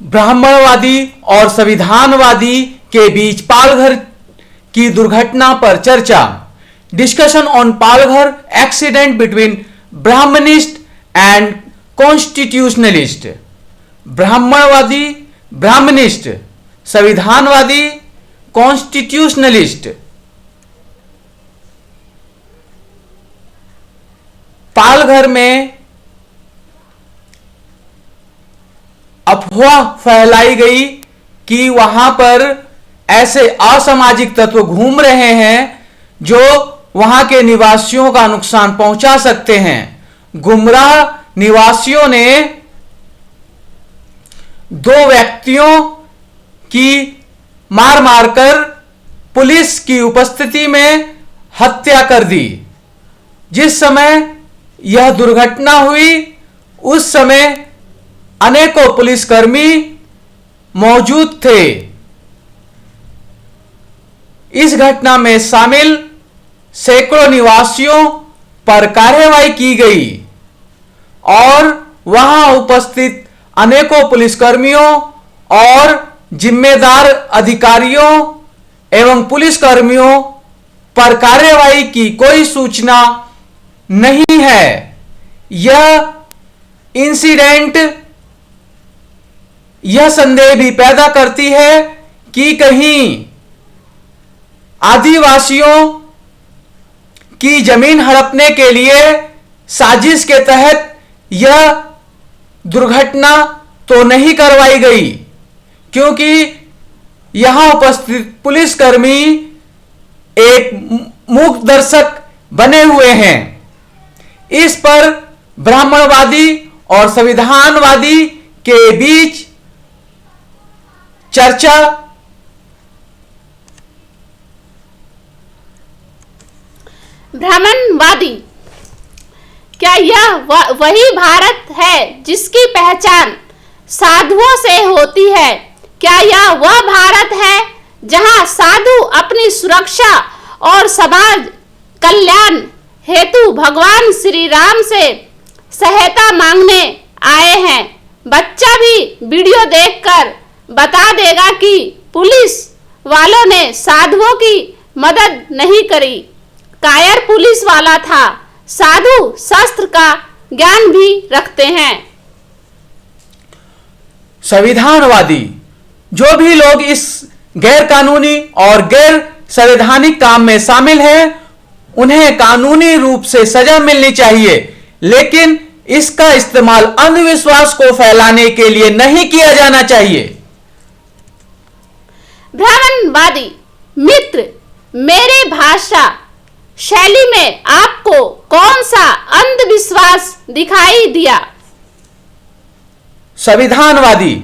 ब्राह्मणवादी और संविधानवादी के बीच पालघर की दुर्घटना पर चर्चा। Discussion on Palghar accident between brahminist and constitutionalist. ब्राह्मणवादी, ब्राह्मणिस्ट, संविधानवादी, कॉन्स्टिट्यूशनलिस्ट। पालघर में अफवाह फैलाई गई कि वहां पर ऐसे असामाजिक तत्व घूम रहे हैं जो वहां के निवासियों का नुकसान पहुंचा सकते हैं। गुमराह निवासियों ने 2 व्यक्तियों की मार मारकर पुलिस की उपस्थिति में हत्या कर दी। जिस समय यह दुर्घटना हुई उस समय अनेकों पुलिसकर्मी मौजूद थे। इस घटना में शामिल सैकड़ों निवासियों पर कार्रवाई की गई और वहां उपस्थित अनेकों पुलिसकर्मियों और जिम्मेदार अधिकारियों एवं पुलिसकर्मियों पर कार्रवाई की कोई सूचना नहीं है। यह इंसिडेंट यह संदेह भी पैदा करती है कि कहीं आदिवासियों की जमीन हड़पने के लिए साजिश के तहत यह दुर्घटना तो नहीं करवाई गई, क्योंकि यहां उपस्थित पुलिसकर्मी एक मूक दर्शक बने हुए हैं। इस पर ब्राह्मणवादी और संविधानवादी के बीच चर्चा। ब्राह्मणवादी, क्या यह वही भारत है जिसकी पहचान साधुओं से होती है? क्या यह वह भारत है जहां साधु अपनी सुरक्षा और समाज कल्याण हेतु भगवान श्री राम से सहायता मांगने आए हैं? बच्चा भी वीडियो देखकर बता देगा कि पुलिस वालों ने साधुओं की मदद नहीं करी। कायर पुलिस वाला था। साधु शस्त्र का ज्ञान भी रखते हैं। संविधानवादी, जो भी लोग इस गैर कानूनी और गैर संवैधानिक काम में शामिल हैं उन्हें कानूनी रूप से सजा मिलनी चाहिए, लेकिन इसका इस्तेमाल अंधविश्वास को फैलाने के लिए नहीं किया जाना चाहिए। ब्राह्मणवादी मित्र, मेरे भाषा शैली में आपको कौन सा अंधविश्वास दिखाई दिया? संविधानवादी,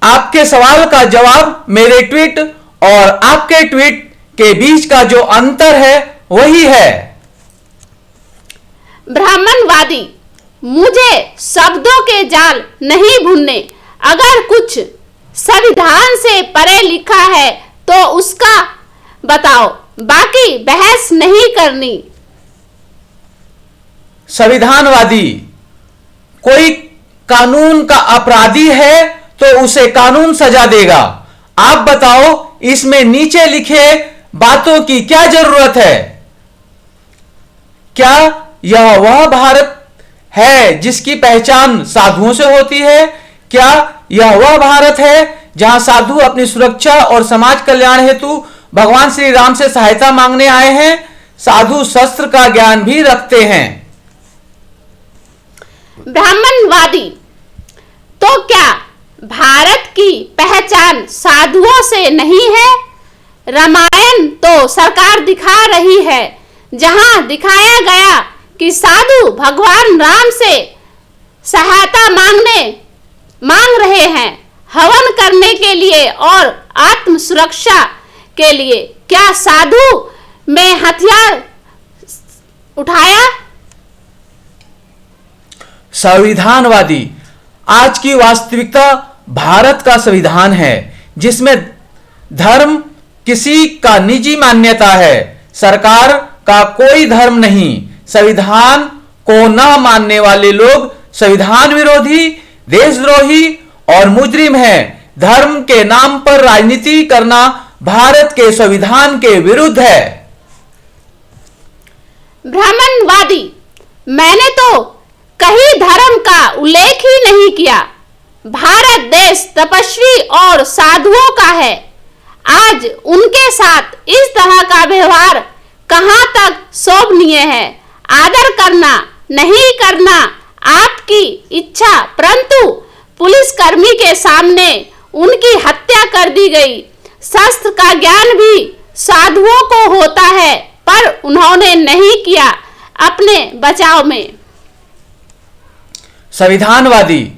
आपके सवाल का जवाब मेरे ट्वीट और आपके ट्वीट के बीच का जो अंतर है वही है। ब्राह्मणवादी, मुझे शब्दों के जाल नहीं बुनने। अगर कुछ संविधान से परे लिखा है तो उसका बताओ, बाकी बहस नहीं करनी। संविधानवादी, कोई कानून का अपराधी है तो उसे कानून सजा देगा। आप बताओ, इसमें नीचे लिखे बातों की क्या जरूरत है? क्या यह वह भारत है जिसकी पहचान साधुओं से होती है? क्या यह वह भारत है जहां साधु अपनी सुरक्षा और समाज कल्याण हेतु भगवान श्री राम से सहायता मांगने आए हैं? साधु शस्त्र का ज्ञान भी रखते हैं। ब्राह्मणवादी, तो क्या भारत की पहचान साधुओं से नहीं है? रामायण तो सरकार दिखा रही है, जहां दिखाया गया कि साधु भगवान राम से सहायता मांग रहे हैं हवन करने के लिए और आत्म सुरक्षा के लिए। क्या साधु में हथियार उठाया? संविधानवादी, आज की वास्तविकता भारत का संविधान है जिसमें धर्म किसी का निजी मान्यता है। सरकार का कोई धर्म नहीं। संविधान को न मानने वाले लोग संविधान विरोधी, देशद्रोही और मुजरिम हैं। धर्म के नाम पर राजनीति करना भारत के संविधान के विरुद्ध है। ब्राह्मणवादी, मैंने तो कहीं धर्म का उल्लेख ही नहीं किया। भारत देश तपस्वी और साधुओं का है। आज उनके साथ इस तरह का व्यवहार कहां तक शोभनीय है? आदर करना नहीं करना आपकी इच्छा, परंतु पुलिसकर्मी के सामने उनकी हत्या कर दी गई। शस्त्र का ज्ञान भी साधुओं को होता है, पर उन्होंने नहीं किया अपने बचाव में। संविधानवादी,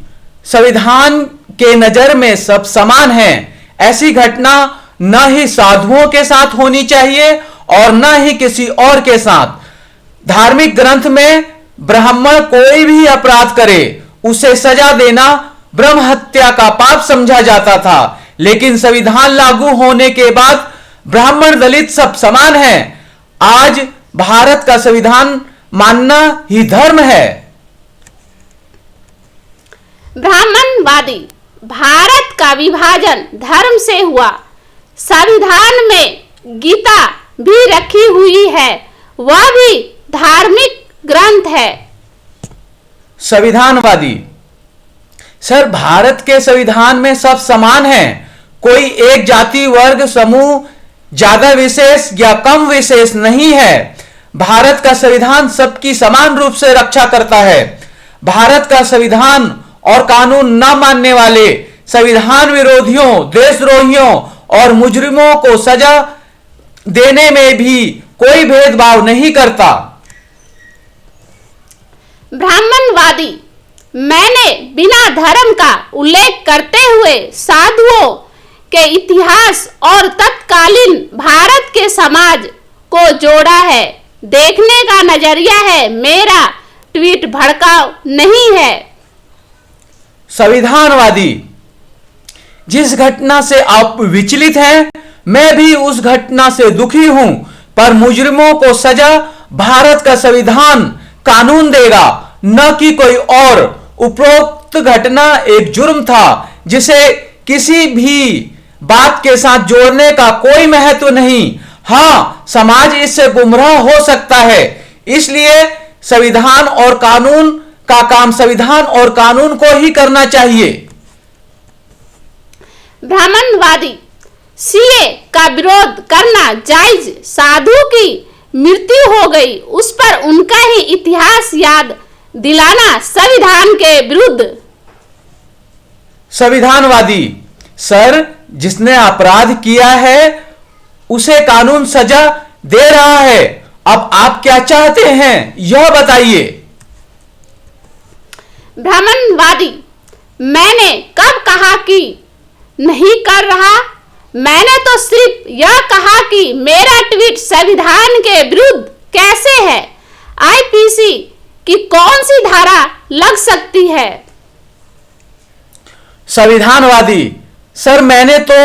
संविधान के नजर में सब समान हैं। ऐसी घटना न ही साधुओं के साथ होनी चाहिए और न ही किसी और के साथ। धार्मिक ग्रंथ में ब्राह्मण कोई भी अपराध करे उसे सजा देना ब्रह्म हत्या का पाप समझा जाता था, लेकिन संविधान लागू होने के बाद ब्राह्मण दलित सब समान हैं। आज भारत का संविधान मानना ही धर्म है। ब्राह्मणवादी, भारत का विभाजन धर्म से हुआ। संविधान में गीता भी रखी हुई है, वह भी धार्मिक ग्रंथ है। संविधानवादी, सर भारत के संविधान में सब समान हैं। कोई एक जाति वर्ग समूह ज्यादा विशेष या कम विशेष नहीं है। भारत का संविधान सबकी समान रूप से रक्षा करता है। भारत का संविधान और कानून न मानने वाले संविधान विरोधियों, देशद्रोहियों और मुजरिमों को सजा देने में भी कोई भेदभाव नहीं करता। ब्राह्मणवादी, मैंने बिना धर्म का उल्लेख करते हुए साधुओं के इतिहास और तत्कालीन भारत के समाज को जोड़ा है। देखने का नजरिया है, मेरा ट्वीट भड़काऊ नहीं है। संविधानवादी, जिस घटना से आप विचलित हैं, मैं भी उस घटना से दुखी हूं, पर मुजरिमों को सजा भारत का संविधान कानून देगा, न कि कोई और। उपरोक्त घटना एक जुर्म था जिसे किसी भी बात के साथ जोड़ने का कोई महत्व नहीं। हां, समाज इससे गुमराह हो सकता है, इसलिए संविधान और कानून का काम संविधान और कानून को ही करना चाहिए। ब्राह्मणवादी, सीए का विरोध करना जायज। साधु की मृत्यु हो गई, उस पर उनका ही इतिहास याद दिलाना संविधान के विरुद्ध। संविधानवादी, सर जिसने अपराध किया है उसे कानून सजा दे रहा है। अब आप क्या चाहते हैं यह बताइए। ब्राह्मणवादी, मैंने कब कहा कि नहीं कर रहा? मैंने तो सिर्फ यह कहा कि मेरा ट्वीट संविधान के विरुद्ध कैसे है। आईपीसी की कौन सी धारा लग सकती है? संविधानवादी, सर मैंने तो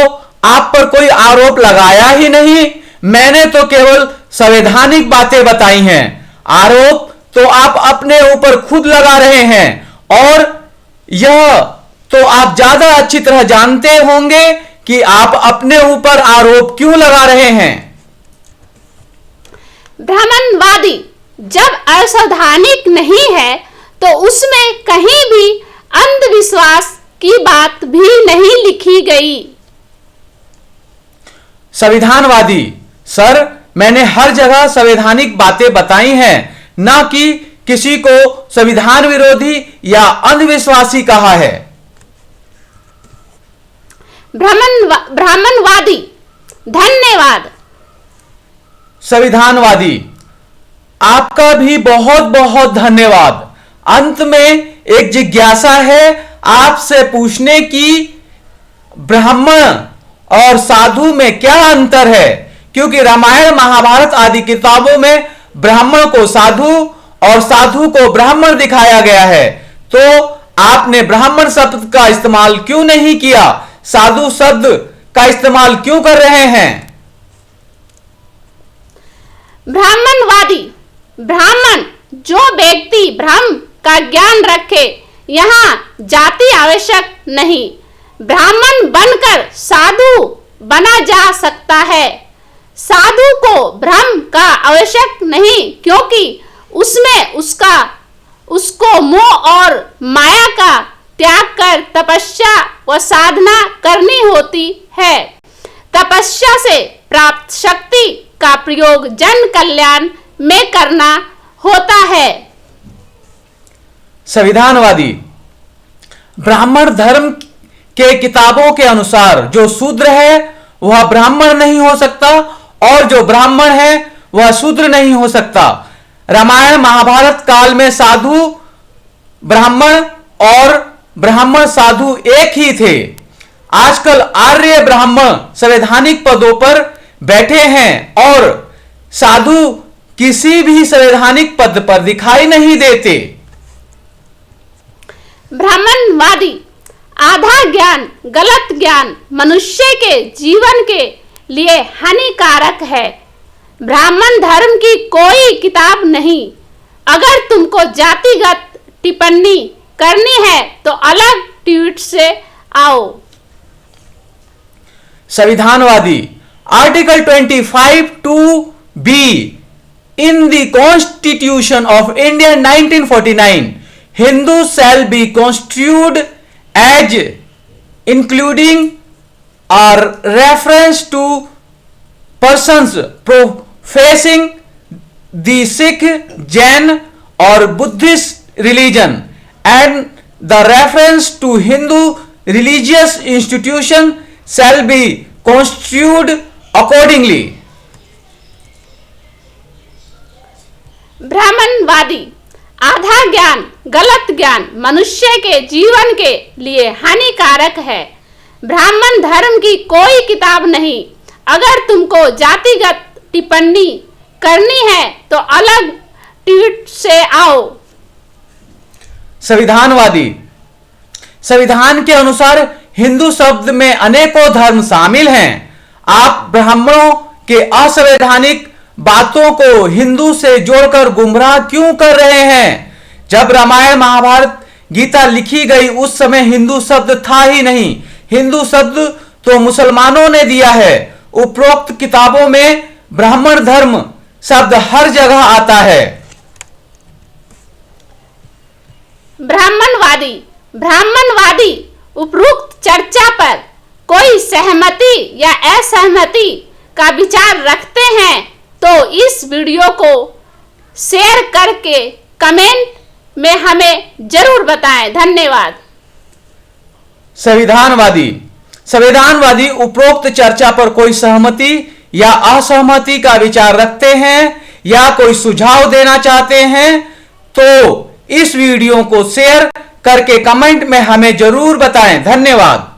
आप पर कोई आरोप लगाया ही नहीं, मैंने तो केवल संवैधानिक बातें बताई हैं। आरोप तो आप अपने ऊपर खुद लगा रहे हैं, और यह तो आप ज्यादा अच्छी तरह जानते होंगे कि आप अपने ऊपर आरोप क्यों लगा रहे हैं। ब्राह्मणवादी, जब असंवैधानिक नहीं है तो उसमें कहीं भी अंधविश्वास की बात भी नहीं लिखी गई। संविधानवादी, सर मैंने हर जगह संवैधानिक बातें बताई हैं, न कि किसी को संविधान विरोधी या अंधविश्वासी कहा है। ब्राह्मणवादी, धन्यवाद। संविधानवादी, आपका भी बहुत बहुत धन्यवाद। अंत में एक जिज्ञासा है आपसे पूछने की, ब्राह्मण और साधु में क्या अंतर है? क्योंकि रामायण महाभारत आदि किताबों में ब्राह्मण को साधु और साधु को ब्राह्मण दिखाया गया है, तो आपने ब्राह्मण शब्द का इस्तेमाल क्यों नहीं किया? साधु शब्द का इस्तेमाल क्यों कर रहे हैं? ब्राह्मणवादी, ब्राह्मण जो व्यक्ति ब्रह्म का ज्ञान रखे यहाँ जाति आवश्यक नहीं। ब्राह्मण बनकर साधु बना जा सकता है। साधु को ब्रह्म का आवश्यक नहीं, क्योंकि उसमें उसको मोह और माया का त्याग कर तपस्या व साधना करनी होती है। तपस्या से प्राप्त शक्ति का प्रयोग जन कल्याण में करना होता है। संविधानवादी ब्राह्मण धर्म के किताबों के अनुसार जो शूद्र है वह ब्राह्मण नहीं हो सकता और जो ब्राह्मण है वह शूद्र नहीं हो सकता। रामायण महाभारत काल में साधु ब्राह्मण और ब्राह्मण साधु एक ही थे। आजकल आर्य ब्राह्मण संवैधानिक पदों पर बैठे हैं और साधु किसी भी संवैधानिक पद पर दिखाई नहीं देते। ब्राह्मणवादी आधा ज्ञान, गलत ज्ञान मनुष्य के जीवन के लिए हानिकारक है। ब्राह्मण धर्म की कोई किताब नहीं। अगर तुमको जातिगत टिप्पणी करनी है तो अलग ट्वीट से आओ। संविधानवादी article 25(2)(b in the constitution of India 1949 Hindu shall be construed as including or reference to persons professing the Sikh, Jain or Buddhist religion, and the reference to Hindu religious institution shall be construed accordingly. ब्राह्मणवादी आधा ज्ञान, गलत ज्ञान मनुष्य के जीवन के लिए हानिकारक है। ब्राह्मण धर्म की कोई किताब नहीं। अगर तुमको जातिगत टिप्पणी करनी है तो अलग ट्वीट से आओ। संविधानवादी संविधान के अनुसार हिंदू शब्द में अनेकों धर्म शामिल हैं। आप ब्राह्मणों के असंवैधानिक बातों को हिंदू से जोड़कर गुमराह क्यों कर रहे हैं? जब रामायण महाभारत गीता लिखी गई उस समय हिंदू शब्द था ही नहीं। हिंदू शब्द तो मुसलमानों ने दिया है। उपरोक्त किताबों में ब्राह्मण धर्म शब्द हर जगह आता है। ब्राह्मणवादी उपरोक्त चर्चा पर कोई सहमति या असहमति का विचार रखते हैं तो इस वीडियो को शेयर करके कमेंट में हमें जरूर बताएं। धन्यवाद। संविधानवादी उपरोक्त चर्चा पर कोई सहमति या असहमति का विचार रखते हैं या कोई सुझाव देना चाहते हैं तो इस वीडियो को शेयर करके कमेंट में हमें जरूर बताएं। धन्यवाद।